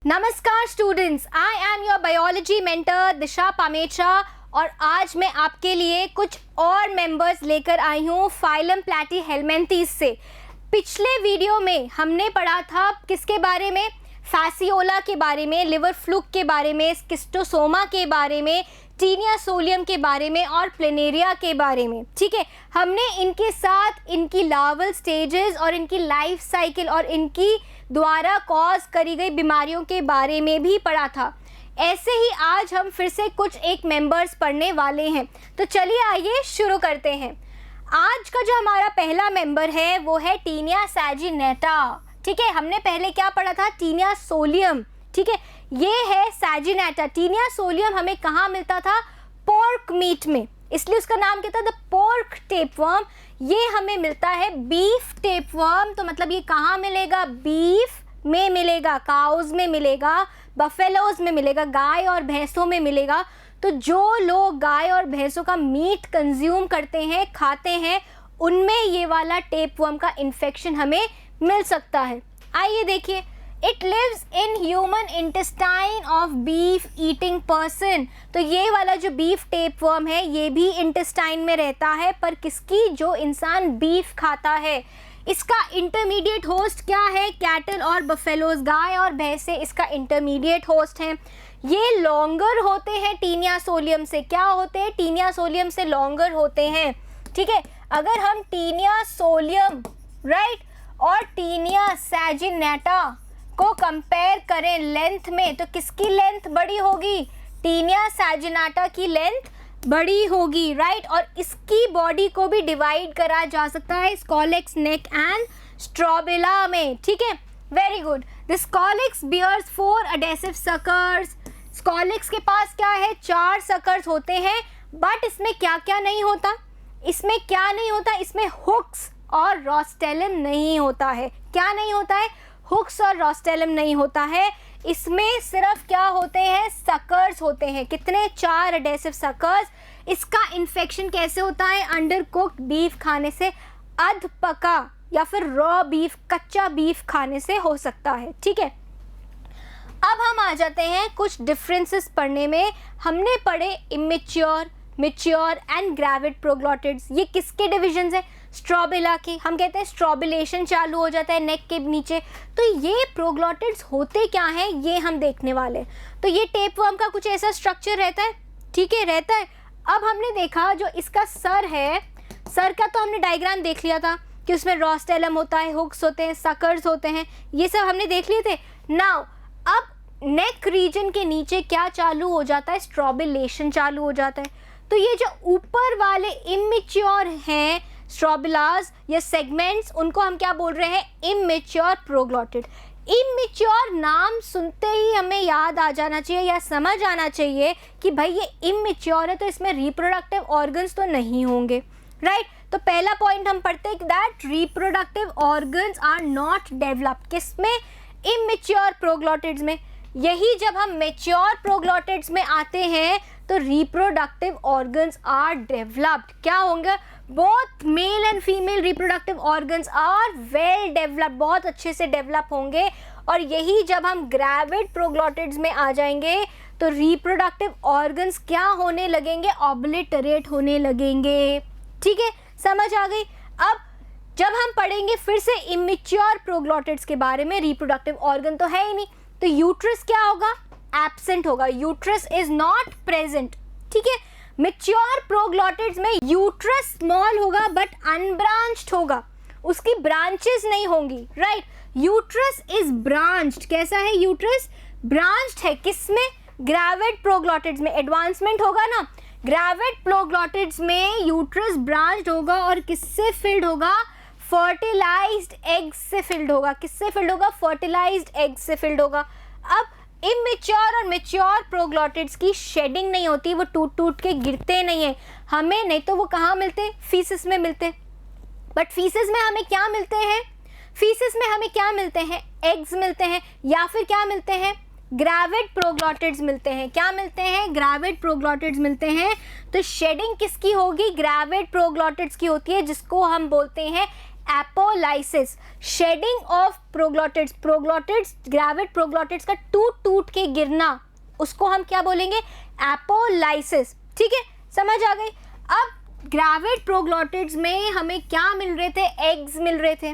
नमस्कार students, I am your biology mentor Disha Pamecha और आज मैं आपके लिए कुछ और मेंबर्स लेकर आई हूँ फाइलम प्लैटीहेलमिन्थेस से। पिछले वीडियो में हमने पढ़ा था किसके बारे में, फैसियोला के बारे में, लिवर फ्लूक के बारे में, स्किस्टोसोमा के बारे में, टीनिया सोलियम के बारे में और प्लेनेरिया के बारे में। ठीक है, हमने इनके साथ इनकी लार्वल स्टेजेस और इनकी लाइफ साइकिल और इनकी द्वारा कॉज करी गई बीमारियों के बारे में भी पढ़ा था। ऐसे ही आज हम फिर से कुछ एक मेंबर्स पढ़ने वाले हैं, तो चलिए आइए शुरू करते हैं। आज का जो हमारा पहला मेंबर है वो है टीनिया सैजिनेटा। ठीक है, हमने पहले क्या पढ़ा था, टीनिया सोलियम। ठीक है, ये है सैजिनेटा। टीनिया सोलियम हमें कहाँ मिलता था, पोर्क मीट में, इसलिए उसका नाम क्या था, द पोर्क टेपवर्म। ये हमें मिलता है बीफ टेपवर्म, तो मतलब ये कहाँ मिलेगा, बीफ में मिलेगा, काउज में मिलेगा, बफेलोज में मिलेगा, गाय और भैंसों में मिलेगा। तो जो लोग गाय और भैंसों का मीट कंज्यूम करते हैं, खाते हैं, उनमें ये वाला टेपवर्म का इन्फेक्शन हमें मिल सकता है। आइए देखिए, it lives in human intestine of beef eating person. तो ये वाला जो बीफ टेपवर्म है ये भी इंटेस्टाइन में रहता है, पर किसकी, जो इंसान बीफ खाता है। इसका इंटरमीडिएट होस्ट क्या है, कैटल और बफेलोज, गाय और भैंसे इसका इंटरमीडिएट होस्ट हैं। ये लॉन्गर होते हैं टीनिया सोलियम से। क्या होते हैं, टीनिया सोलियम से लॉन्गर होते हैं। ठीक है, अगर हम टीनिया सोलियम राइट और टीनिया सैजिनेटा को कंपेयर करें लेंथ में, तो किसकी लेंथ बड़ी होगी, टीनिया सैजिनेटा की लेंथ बड़ी होगी राइट। और इसकी बॉडी को भी डिवाइड करा जा सकता है स्कॉलेक्स, नेक एंड स्ट्रोबिला में। ठीक है, very good. The scolex bears 4 adhesive suckers. Scolex के पास क्या है, 4 सकर्स होते हैं, बट इसमें क्या क्या नहीं होता, इसमें क्या नहीं होता, इसमें हुक्स और रोस्टेलम नहीं होता है। क्या नहीं होता है, हुक्स और रोस्टेलम नहीं होता है। इसमें सिर्फ क्या होते हैं, सकर्स होते हैं। कितने, 4 एडेसिव सकर्स। इसका इन्फेक्शन कैसे होता है, अंडर कुक्ड बीफ खाने से, अध पका या फिर रॉ बीफ, कच्चा बीफ खाने से हो सकता है। ठीक है, अब हम आ जाते हैं कुछ डिफरेंसेस पढ़ने में। हमने पढ़े immature, mature and gravid proglottids. ये किसके डिविजन्स हैं, स्ट्रोबिला की। हम कहते हैं स्ट्रोबिलेशन चालू हो जाता है नेक के नीचे। तो ये प्रोग्लोटिड्स होते क्या हैं, ये हम देखने वाले हैं। तो ये टेपवर्म का कुछ ऐसा स्ट्रक्चर रहता है। ठीक है, रहता है। अब हमने देखा जो इसका सर है, सर का तो हमने डायग्राम देख लिया था कि उसमें रोस्टेलम होता है, हुक्स होते हैं, सकर्स होते हैं, ये सब हमने देख लिए थे। नाउ अब नेक रीजन के नीचे क्या चालू हो जाता है, स्ट्रोबिलेशन चालू हो जाता है। तो ये जो ऊपर वाले इमेच्योर हैं स्ट्रोबिलास या सेगमेंट्स, उनको हम क्या बोल रहे हैं, इमेच्योर प्रोग्लोटिड। इमेच्योर नाम सुनते ही हमें याद आ जाना चाहिए या समझ आना चाहिए कि भाई ये इमेच्योर है तो इसमें रिप्रोडक्टिव ऑर्गन्स तो नहीं होंगे राइट। तो पहला पॉइंट हम पढ़ते हैं that reproductive organs are not developed. किसमें, इमेच्योर प्रोग्लोटिड्स में। यही जब हम मैच्योर प्रोग्लोटिड्स में आते हैं तो रिप्रोडक्टिव ऑर्गन्स आर डेवलप्ड। क्या होंगे, both male and female reproductive organs are well developed, बहुत अच्छे से डेवलप होंगे। और यही जब हम ग्रेविड प्रोग्लोटिड्स में आ जाएंगे तो रिप्रोडक्टिव ऑर्गन्स क्या होने लगेंगे, ऑब्लिटरेट होने लगेंगे। ठीक है, समझ आ गई। अब जब हम पढ़ेंगे फिर से इमेच्योर प्रोग्लोटिड्स के बारे में, रिप्रोडक्टिव ऑर्गन तो है ही नहीं, तो यूट्रस क्या होगा, एब्सेंट होगा, यूट्रस इज नॉट प्रेजेंट। ठीक है, मैच्योर प्रोग्लोटिड्स में यूट्रस स्मॉल होगा बट अनब्रांच्ड होगा, उसकी ब्रांचेस नहीं होंगी राइट। Uterus is branched. कैसा है, यूट्रस ब्रांच्ड है। किसमें, ग्रेविड प्रोग्लोटिड्स में। एडवांसमेंट होगा ना, ग्रेविड प्रोग्लोटिड्स में यूट्रस ब्रांच्ड होगा और किससे फिल्ड होगा, फर्टिलाइज्ड एग से फिल्ड होगा। किससे फिल्ड होगा, फर्टिलाइज्ड एग से फिल्ड होगा। अब इमेच्योर और मैच्योर प्रोग्लोटिड्स की शेडिंग नहीं होती, वो टूट टूट के गिरते नहीं है हमें, नहीं तो वो कहाँ मिलते, फीसिस में मिलते। बट फीसिस में हमें क्या मिलते हैं, फीसिस में हमें क्या मिलते हैं, एग्स मिलते हैं, या फिर क्या मिलते हैं, ग्रेविड प्रोग्लोटिड्स मिलते हैं। क्या मिलते हैं, ग्रेविड प्रोग्लोटिड्स मिलते हैं। तो शेडिंग किसकी होगी, ग्रेविड प्रोग्लोटिड्स की होती है, जिसको हम बोलते हैं apolysis, shedding of proglottids, proglottids gravid proglottids का टूट के गिरना, उसको हम क्या बोलेंगे? एपोलाइसिस। ठीक है, समझ आ गई। अब ग्रेविड प्रोग्लोटिड्स में हमें क्या मिल रहे थे? एग्स मिल रहे थे,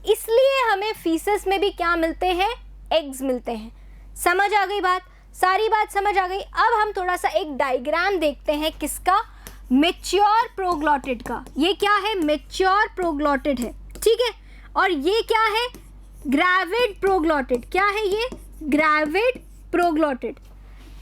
इसलिए हमें फीसस में भी क्या मिलते हैं? एग्स मिलते हैं। समझ आ गई बात? सारी बात समझ आ गई। अब हम थोड़ा सा एक डायग्राम देखते हैं, किसका? मैच्योर प्रोग्लोटिड का। ये क्या है? मैच्योर प्रोग्लोटिड है, ठीक है। और ये क्या है? Gravid proglottid. क्या है ये? Gravid proglottid.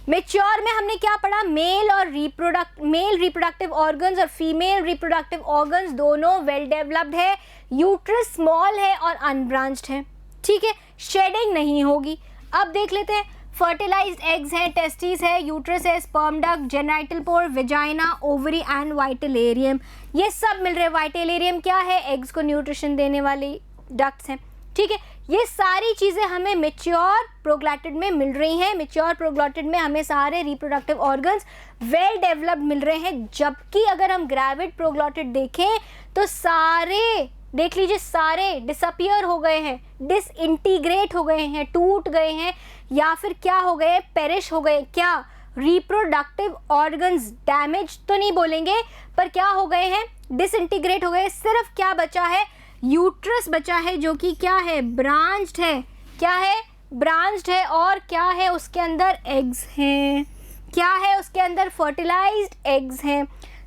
मैच्योर में हमने क्या पढ़ा? मेल रिप्रोडक्टिव ऑर्गन्स और फीमेल रिप्रोडक्टिव ऑर्गन्स दोनों वेल डेवलप्ड है, यूट्रस स्मॉल है और अनब्रांच्ड है, ठीक है, शेडिंग नहीं होगी। अब देख लेते हैं, फर्टिलाइज्ड एग्स है, टेस्टिस है, यूट्रस है, sperm duct, genital pore, vagina, ovary and vitellarium, ये सब मिल रहे हैं। वाइटेलेरियम क्या है? एग्स को न्यूट्रिशन देने वाली डक्ट्स हैं, ठीक है। ये सारी चीज़ें हमें मैच्योर प्रोग्लोटिड में मिल रही हैं। मैच्योर प्रोग्लोटिड में हमें सारे रिप्रोडक्टिव ऑर्गन्स वेल डेवलप्ड मिल रहे हैं, जबकि अगर हम ग्रेविड प्रोग्लोटिड देखें तो सारे, देख लीजिए, सारे डिसअपियर हो गए हैं, डिसइंटीग्रेट हो गए हैं, टूट गए हैं, या फिर क्या हो गए? पेरिश हो गए। क्या? रिप्रोडक्टिव ऑर्गन्स डैमेज तो नहीं बोलेंगे, पर क्या हो गए हैं? डिसइंटीग्रेट हो गए। सिर्फ क्या बचा है? यूट्रस बचा है, जो कि क्या है? ब्रांच्ड है। क्या है? ब्रांच्ड है। और क्या है उसके अंदर? एग्स हैं। क्या है उसके अंदर? फर्टिलाइज्ड एग्स हैं।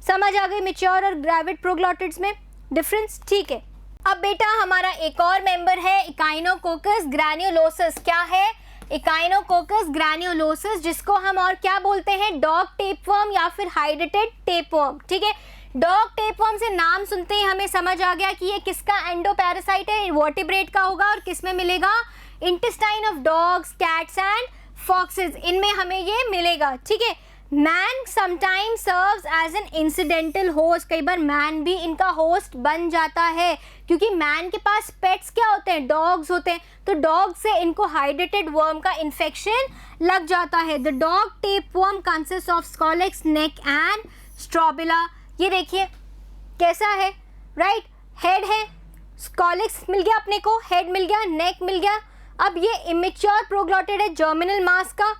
समझ आ गई मैच्योर और ग्रेविड प्रोग्लोटिड्स में डिफरेंस? ठीक है। अब बेटा हमारा एक और मेंबर है, इकाइनोकोकस ग्रैन्युलोसस। क्या है? इकाइनोकोकस ग्रैन्युलोसस, जिसको हम और क्या बोलते हैं? डॉग टेपवर्म या फिर हाइड्रेटेड टेपवर्म, ठीक है। डॉग टेपवर्म से नाम सुनते ही हमें समझ आ गया कि ये किसका एंडोपैरासाइट है? वर्टिब्रेट का होगा। और किस में मिलेगा? Intestine of dogs, cats and foxes, इनमें हमें ये मिलेगा, ठीक है। Man sometimes serves as an incidental host, कई बार मैन भी इनका होस्ट बन जाता है, क्योंकि मैन के पास पेट्स क्या होते हैं? डॉग्स होते हैं, तो डॉग से इनको हाइड्रेटेड वर्म का इन्फेक्शन लग जाता है। The dog tapeworm consist of scolex, neck and strobila. ये देखिए कैसा है, राइट? हेड है, स्कॉलेक्स मिल गया अपने को, हेड मिल गया, नेक मिल गया। अब ये इमेच्योर प्रोग्लोटिड है, जर्मिनल मास का।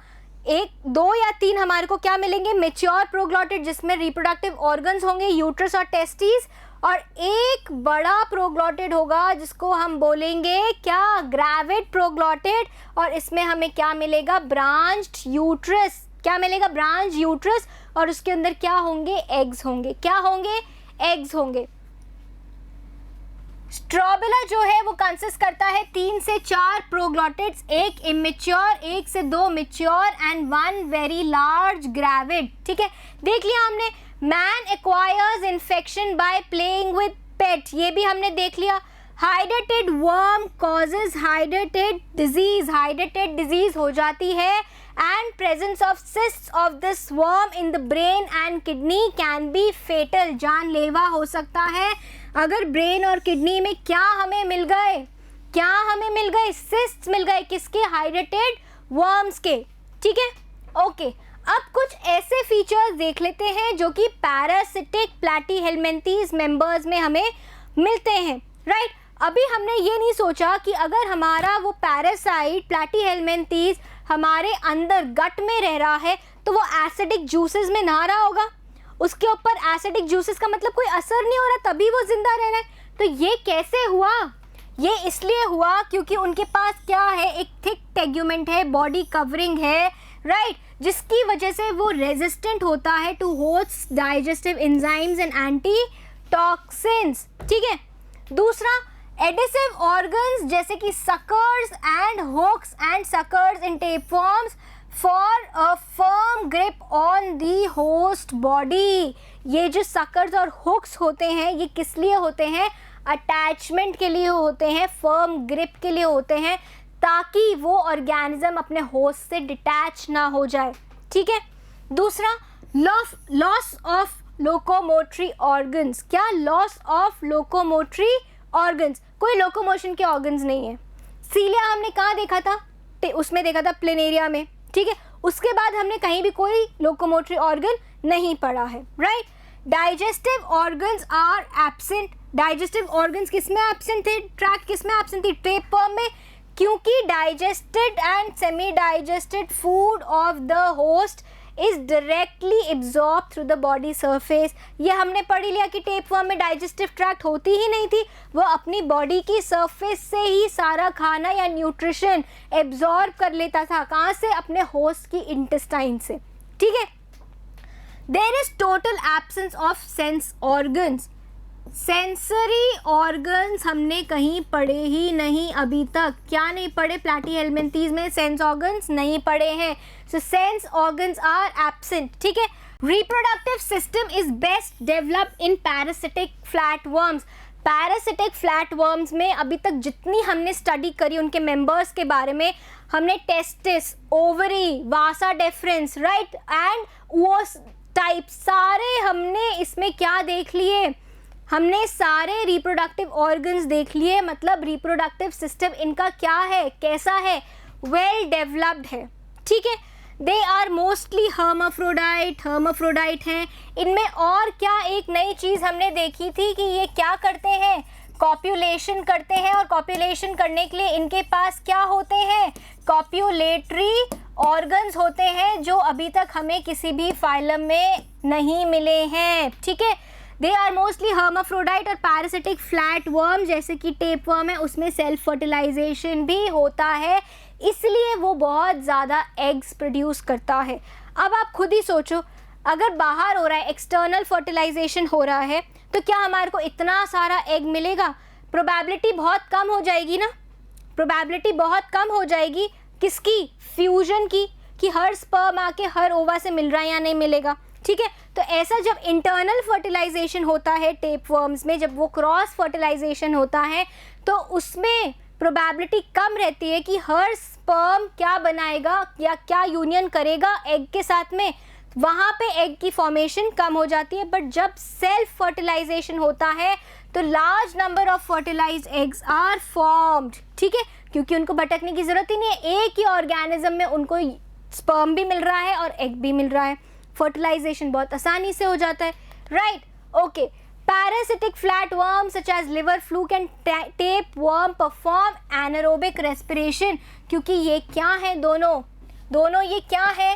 1, 2 या 3 हमारे को क्या मिलेंगे? मैच्योर प्रोग्लोटिड, जिसमें रिप्रोडक्टिव ऑर्गन्स होंगे, यूट्रस और टेस्टिस। और एक बड़ा प्रोग्लोटिड होगा, जिसको हम बोलेंगे क्या? Gravid proglottid. और इसमें हमें क्या मिलेगा? Branched uterus. क्या मिलेगा? Branch uterus. और उसके अंदर क्या होंगे? एग्स होंगे। क्या होंगे? एग्स होंगे। स्ट्रोबिला जो है वो कंसिस्ट करता है 3 से 4 प्रोग्लोटिड्स, 1 इमेच्योर, 1 से 2 mature and 1 very large gravid, ठीक है। देख लिया हमने। Man acquires infection by playing with पेट, ये भी हमने देख लिया। Hydrated worm causes hydrated disease, hydrated disease हो जाती है। And presence of cysts of this worm in the brain and kidney can be fatal, जानलेवा हो सकता है। अगर ब्रेन और किडनी में क्या हमें मिल गए? क्या हमें मिल गए? सिस्ट्स मिल गए। किसके? हाइड्रेटेड वर्म्स के, ठीक है, ओके। अब कुछ ऐसे फीचर्स देख लेते हैं जो कि पैरासिटिक प्लैटीहेलमिन्थेस मेंबर्स में हमें मिलते हैं, राइट। अभी हमने ये नहीं सोचा कि अगर हमारा वो पैरासाइट प्लैटीहेलमिन्थेस हमारे अंदर गट में रह रहा है, तो वो एसिडिक जूसेस में नहा रहा होगा। उसके ऊपर एसिडिक जूसेस का मतलब कोई असर नहीं हो रहा, तभी वो जिंदा रह रहा है। तो ये कैसे हुआ? ये इसलिए हुआ क्योंकि उनके पास क्या है? एक थिक टेग्यूमेंट है, बॉडी कवरिंग है, राइट, जिसकी वजह से वो रेजिस्टेंट होता है to host digestive enzymes and antitoxins, ठीक है। दूसरा, एडिसिव ऑर्गन्स जैसे कि suckers and hooks and suckers in tapeworms for a firm grip on the host body. ये जो सकर्स और हुक्स होते हैं, ये किस लिए होते हैं? अटैचमेंट के लिए होते हैं, फर्म ग्रिप के लिए होते हैं, ताकि वो ऑर्गेनिज्म अपने होस्ट से डिटैच ना हो जाए, ठीक है। दूसरा, लॉस ऑफ लोकोमोटरी ऑर्गन्स। क्या? Loss of locomotory organs. कोई लोकोमोशन के ऑर्गन्स नहीं है। सीलिया हमने कहाँ देखा था? उसमें देखा था, प्लेनेरिया में, ठीक है। उसके बाद हमने कहीं भी कोई लोकोमोटरी ऑर्गन नहीं पढ़ा है, right. Digestive organs are absent digestive organs किस में एब्सेंट थे, ट्रैक्ट किस में एब्सेंट थी, टेपवर्म में, क्योंकि digested and semi digested food of the host is directly absorb through the body surface. ये हमने पढ़ लिया कि टेपवर्म में डाइजेस्टिव ट्रैक्ट होती ही नहीं थी, वो अपनी बॉडी की सरफेस से ही सारा खाना या न्यूट्रिशन एब्जॉर्ब कर लेता था। कहाँ से, अपने होस्ट की इंटेस्टाइन से, ठीक है। There is total absence of sense organs. Sensory organs हमने कहीं पढ़े ही नहीं अभी तक। क्या नहीं पढ़े, प्लैटीहेल्मिन्थीज में सेंस ऑर्गन्स नहीं पढ़े हैं। सो सेंस ऑर्गन्स आर एब्सेंट, ठीक है। Reproductive system is best developed in parasitic flatworms. Parasitic flatworms में अभी तक जितनी हमने स्टडी करी उनके मेंबर्स के बारे में, हमने testis, ovary, Vasa deference, right, and ओस टाइप सारे हमने इसमें क्या देख लिए, हमने सारे रिप्रोडक्टिव ऑर्गन्स देख लिए। मतलब रिप्रोडक्टिव सिस्टम इनका क्या है, कैसा है, वेल डेवलप्ड है, ठीक है। दे आर मोस्टली हर्माफ्रोडाइट हैं। इनमें और क्या एक नई चीज़ हमने देखी थी कि ये क्या करते हैं, कॉप्यूलेशन करते हैं, और कॉप्यूलेशन करने के लिए इनके पास क्या होते हैं, कॉप्यूलेटरी ऑर्गन्स होते हैं, जो अभी तक हमें किसी भी फाइलम में नहीं मिले हैं, ठीक है। दे आर मोस्टली हर्माफ्रोडाइट और पैरासिटिक फ्लैट वर्म जैसे कि टेपवर्म है, उसमें सेल्फ फर्टिलाइजेशन भी होता है, इसलिए वो बहुत ज़्यादा एग्स प्रोड्यूस करता है। अब आप खुद ही सोचो, अगर बाहर हो रहा है, एक्सटर्नल फर्टिलाइजेशन हो रहा है, तो क्या हमारे को इतना सारा एग मिलेगा? प्रोबेबिलिटी बहुत कम हो जाएगी ना, प्रोबेबिलिटी बहुत कम हो जाएगी। किसकी? फ्यूजन की, कि हर स्पर्म आके हर ओवा से मिल रहा है या नहीं मिलेगा, ठीक है। तो ऐसा जब इंटरनल फर्टिलाइजेशन होता है टेपवर्म्स में, जब वो क्रॉस फर्टिलाइजेशन होता है, तो उसमें प्रोबेबिलिटी कम रहती है कि हर स्पर्म क्या बनाएगा या क्या यूनियन करेगा एग के साथ में, वहाँ पे एग की फॉर्मेशन कम हो जाती है। बट जब सेल्फ फर्टिलाइजेशन होता है तो large number of fertilised eggs are formed, ठीक है, क्योंकि उनको भटकने की ज़रूरत ही नहीं है, एक ही ऑर्गेनिज्म में उनको स्पर्म भी मिल रहा है और एग भी मिल रहा है, फर्टिलाइजेशन बहुत आसानी से हो जाता है, right, okay. Parasitic flatworm such as liver fluke and tapeworm perform anaerobic respiration, क्योंकि ये क्या है, दोनों ये क्या है,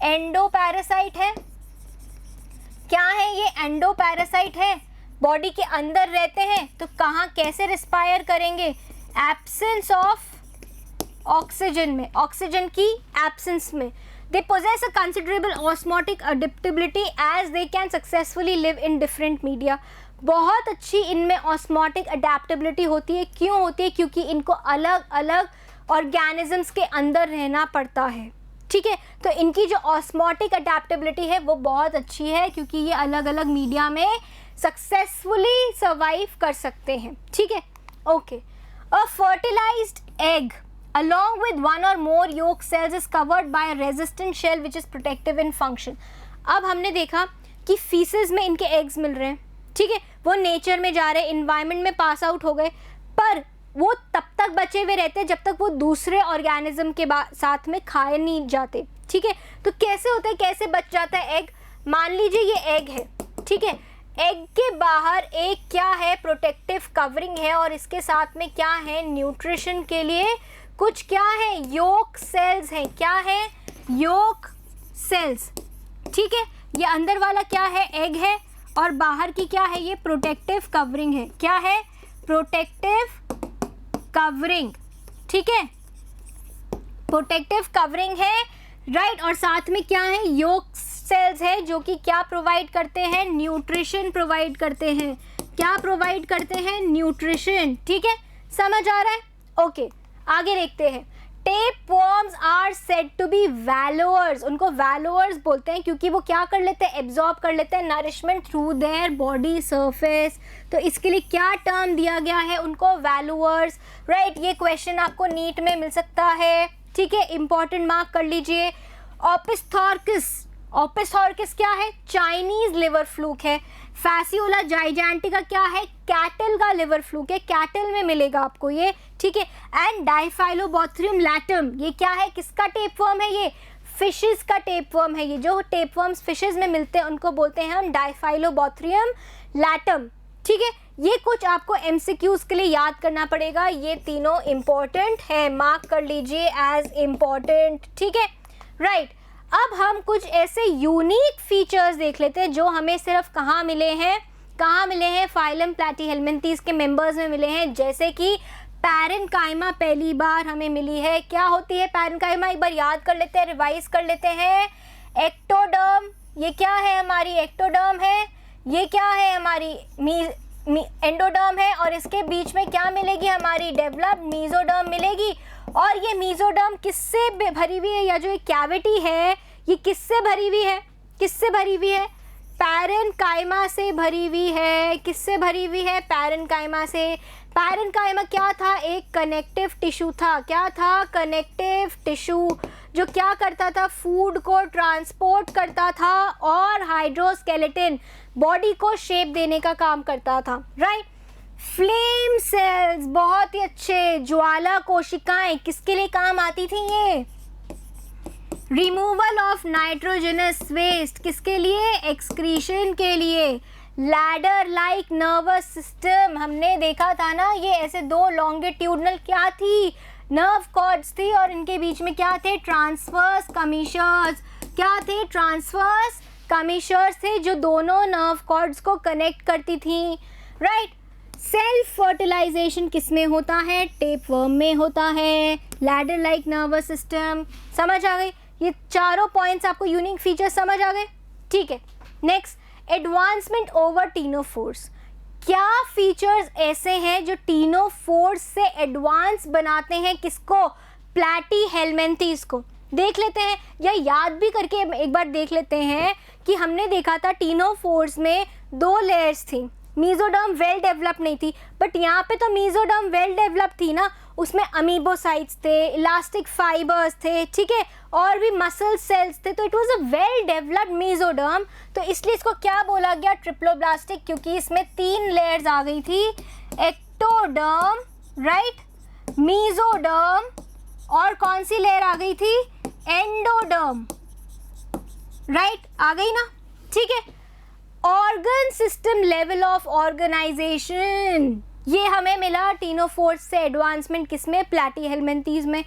एंडो पैरासाइट है। क्या है ये? एंडो पैरासाइट है, बॉडी के अंदर रहते हैं, तो कहाँ कैसे रिस्पायर करेंगे? एब्सेंस ऑफ ऑक्सीजन में, ऑक्सीजन की एब्सेंस में। They possess a considerable osmotic adaptability as they can successfully live in different media. बहुत अच्छी इनमें ऑस्मोटिक अडेप्टेबिलिटी होती है। क्यों होती है? क्योंकि इनको अलग अलग ऑर्गेनिजम्स के अंदर रहना पड़ता है, ठीक है। तो इनकी जो ऑस्मोटिक अडेप्टेबिलिटी है वो बहुत अच्छी है, क्योंकि ये अलग अलग मीडिया में सक्सेसफुली सर्वाइव कर सकते हैं, ठीक है, okay. A fertilised egg along with one or more yolk cells is covered by a resistant shell which is protective in function. अब हमने देखा कि फीसेस में इनके एग्स मिल रहे हैं, ठीक है, वो नेचर में जा रहे हैं, इन्वायरमेंट में पास आउट हो गए, पर वो तब तक बचे हुए रहते हैं जब तक वो दूसरे ऑर्गेनिज्म के साथ में खाए नहीं जाते, ठीक है। तो कैसे होता है, कैसे बच जाता है एग? मान लीजिए ये एग है, ठीक है, एग के बाहर एक क्या है, प्रोटेक्टिव कवरिंग है, और इसके साथ में क्या है, न्यूट्रिशन के लिए कुछ क्या है, योक सेल्स हैं। क्या है? योक सेल्स, ठीक है। ये अंदर वाला क्या है, एग है, और बाहर की क्या है, ये प्रोटेक्टिव कवरिंग है। क्या है? प्रोटेक्टिव कवरिंग, ठीक है, प्रोटेक्टिव कवरिंग है, राइट। और साथ में क्या है, योक सेल्स है, जो कि क्या प्रोवाइड करते हैं, न्यूट्रिशन प्रोवाइड करते हैं। क्या प्रोवाइड करते हैं? न्यूट्रिशन, ठीक है, समझ आ रहा है, ओके। आगे देखते हैं। Tapeworms are said to be wallowers, उनको वैलोअर्स बोलते हैं क्योंकि वो क्या कर लेते हैं, एब्जॉर्ब कर लेते हैं nourishment through their body surface. तो इसके लिए क्या टर्म दिया गया है उनको, वैलोअर्स, राइट। ये क्वेश्चन आपको नीट में मिल सकता है, ठीक है, इंपॉर्टेंट मार्क कर लीजिए। ओपिस्थॉर्किस, ओपिस्थॉर्किस क्या है, चाइनीज लिवर फ्लूक है। फैसियोला जाइजेंटिका क्या है, कैटल का लिवर फ्लूक है, कैटल में मिलेगा आपको ये, ठीक है। एंड डाइफाइलोबोथ्रियम लैटम, ये क्या है, किसका टेपवर्म है, ये फिशेस का टेपवर्म है। ये जो टेपवर्म्स फिशेस में मिलते हैं उनको बोलते हैं हम डाइफाइलोबोथ्रियम लैटम, ठीक है। ये कुछ आपको एमसीक्यूज के लिए याद करना पड़ेगा, ये तीनों इम्पोर्टेंट है, मार्क कर लीजिए एज इम्पोर्टेंट, ठीक है, राइट। अब हम कुछ ऐसे यूनिक फीचर्स देख लेते हैं जो हमें सिर्फ कहाँ मिले हैं, फाइलम प्लैटीहेल्मिन्थीज के मेंबर्स में मिले हैं, जैसे कि पैरेन्काइमा पहली बार हमें मिली है। क्या होती है पैरेन्काइमा, एक बार याद कर लेते हैं, रिवाइज कर लेते हैं। एक्टोडर्म, ये क्या है हमारी एक्टोडर्म है, ये क्या है हमारी एंडोडर्म है, और इसके बीच में क्या मिलेगी हमारी डेवलप्ड मीजोडर्म मिलेगी। और ये मीजोडर्म किससे भरी हुई है, या जो ये कैविटी है ये किससे भरी हुई है, पैरेन्काइमा से भरी हुई है। किससे भरी हुई है, पैरेन्काइमा से। पैरेन्काइमा क्या था, एक कनेक्टिव टिश्यू था। क्या था, कनेक्टिव टिश्यू, जो क्या करता था, फूड को ट्रांसपोर्ट करता था और हाइड्रोस्केलेटन बॉडी को शेप देने का काम करता था, राइट। फ्लेम सेल्स, बहुत ही अच्छे, ज्वाला कोशिकाएं किसके लिए काम आती थी, ये रिमूवल ऑफ नाइट्रोजनस वेस्ट, किसके लिए, एक्सक्रीशन के लिए। लैडर लाइक नर्वस सिस्टम, हमने देखा था ना, ये ऐसे दो लॉन्गिट्यूडनल क्या थी, नर्व कॉर्ड्स थी, और इनके बीच में क्या थे, ट्रांसवर्स कमीशर्स। क्या थे, ट्रांसवर्स कमीशर्स थे, जो दोनों नर्व कॉर्ड्स को कनेक्ट करती थी, राइट। सेल्फ फर्टिलाइजेशन किस में होता है, टेपवर्म में होता है। लैडर लाइक नर्वस सिस्टम, समझ आ गई, ये चारों पॉइंट्स आपको यूनिक फीचर समझ आ गए, ठीक है। नेक्स्ट, एडवांसमेंट ओवर टीनोफोर्स, क्या फीचर्स ऐसे हैं जो टीनोफोर्स से एडवांस बनाते हैं किसको, प्लैटीहेल्मिन्थीज को। देख लेते हैं या याद भी करके एक बार देख लेते हैं कि हमने देखा था टीनोफोर्स में 2 लेयर्स थी, मीजोडर्म वेल डेवलप नहीं थी, बट यहाँ पे तो मीजोडर्म वेल डेवलप थी ना, उसमें अमीबोसाइट्स थे, इलास्टिक फाइबर्स थे, ठीक है, और भी मसल सेल्स थे, तो it was a well developed mesoderm. तो इसलिए इसको क्या बोला गया, ट्रिप्लोब्लास्टिक, क्योंकि इसमें 3 लेयर्स आ गई थी, एक्टोडर्म, राइट, मीजोडर्म, और कौन सी लेयर आ गई थी, एंडोडर्म, राइट, आ गई ना, ठीक है। Organ system level of organisation, ये हमें मिला टीनोफोर्स से एडवांसमेंट किसमें, प्लैटीहेल्मिन्थीज में।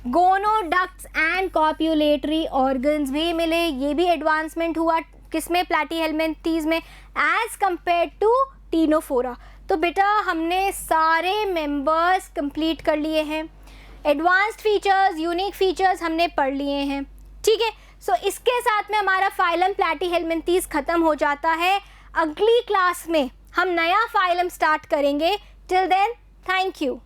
गोनोडक्ट्स एंड कॉप्यूलेटरी ऑर्गन्स भी मिले, ये भी एडवांसमेंट हुआ किसमें, प्लैटीहेल्मिन्थीज में, एज कंपेयर टू टीनोफोरा। तो बेटा हमने सारे मेंबर्स कंप्लीट कर लिए हैं, एडवांस्ड फीचर्स, यूनिक फीचर्स हमने पढ़ लिए हैं, ठीक है। सो इसके साथ में हमारा फाइलम प्लैटीहेल्मिन्थीज खत्म हो जाता है। अगली क्लास में हम नया फाइलम स्टार्ट करेंगे। Till then, thank you.